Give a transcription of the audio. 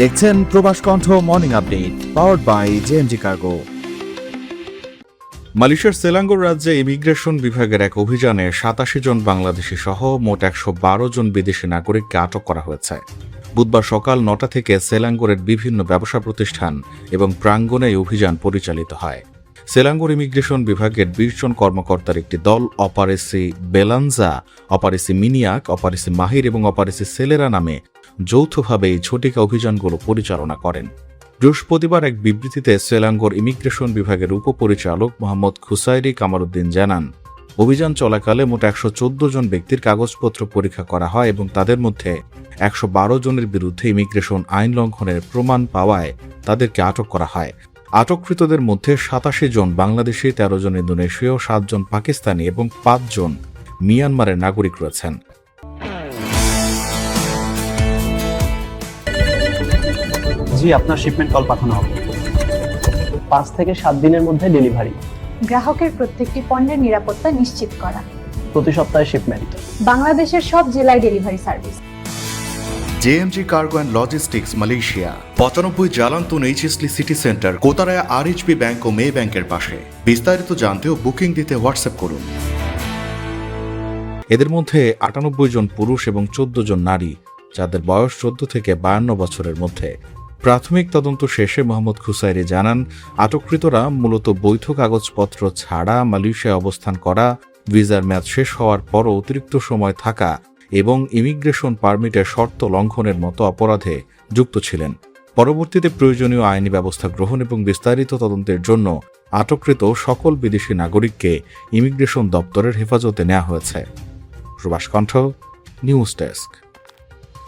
দেখছেন Probash Kontho morning update powered by JMG cargo. মালয়েশিয়ার Selangor রাজ্যে ইমিগ্রেশন বিভাগের এক অভিযানে ৮৭ জন বাংলাদেশি সহ মোট ১১২ জন বিদেশি নাগরিককে আটক করা হয়েছে। বুধবার সকাল ৯টা থেকে সেলাঙ্গোরের বিভিন্ন ব্যবসা প্রতিষ্ঠান এবং প্রাঙ্গণে এই অভিযান পরিচালিত হয়। সেলাঙ্গোর ইমিগ্রেশন বিভাগের ২০ জন কর্মকর্তার একটি দল অপারেসি বেলানজা, অপারেসি মিনিয়াক, অপারেসি মাহির এবং অপারেসি সেলেরা নামে যৌথভাবে এই ঝটিকা অভিযানগুলো পরিচালনা করেন। বৃহস্পতিবার এক বিবৃতিতে সেলাঙ্গোর ইমিগ্রেশন বিভাগের উপপরিচালক মোহাম্মদ খুসাইরি কামারুদ্দিন জানান, অভিযান চলাকালে মোট ১১৪ জন ব্যক্তির কাগজপত্র পরীক্ষা করা হয় এবং তাদের মধ্যে ১১২ জনের বিরুদ্ধে ইমিগ্রেশন আইন লঙ্ঘনের প্রমাণ পাওয়ায় তাদেরকে আটক করা হয়। আটককৃতদের মধ্যে ৮৭ জন বাংলাদেশি, ১৩ জন ইন্দোনেশীয়, ৭ জন পাকিস্তানি এবং ৫ জন মিয়ানমারের নাগরিক রয়েছেন। জি, আপনার শিপমেন্ট কল পাঠানো হবে। 5 থেকে 7 দিনের মধ্যে ডেলিভারি। গ্রাহকের প্রত্যেকটি পণ্যের নিরাপত্তা নিশ্চিত করা। প্রতি সপ্তাহে শিপমেন্ট। বাংলাদেশের সব জেলায় delivery service. JMG cargo and logistics Malaysia ৯৫ Jalan Tun HS Lee city centre, Kota Raya RHB bank ও মে ব্যাংকের পাশে। বিস্তারিত জানতে ও বুকিং দিতে হোয়াটসঅ্যাপ করুন। এদের মধ্যে ৯৮ জন পুরুষ এবং ১৪ জন নারী, যাদের বয়স ১৪ থেকে ৫২ বছরের মধ্যে। প্রাথমিক তদন্ত শেষে মোহাম্মদ খুসাইরি জানান, আটককৃতরা মূলত বৈধ কাগজপত্র ছাড়া মালয়েশিয়ায় অবস্থান করা, ভিসার মেয়াদ শেষ হওয়ার পরও অতিরিক্ত সময় থাকা এবং ইমিগ্রেশন পারমিটের শর্ত লঙ্ঘনের মতো অপরাধে যুক্ত ছিলেন। পরবর্তীতে প্রয়োজনীয় আইনি ব্যবস্থা গ্রহণ এবং বিস্তারিত তদন্তের জন্য আটককৃত সকল বিদেশি নাগরিককে ইমিগ্রেশন দপ্তরের হেফাজতে নেওয়া হয়েছে। প্রবাস কণ্ঠ নিউজ ডেস্ক।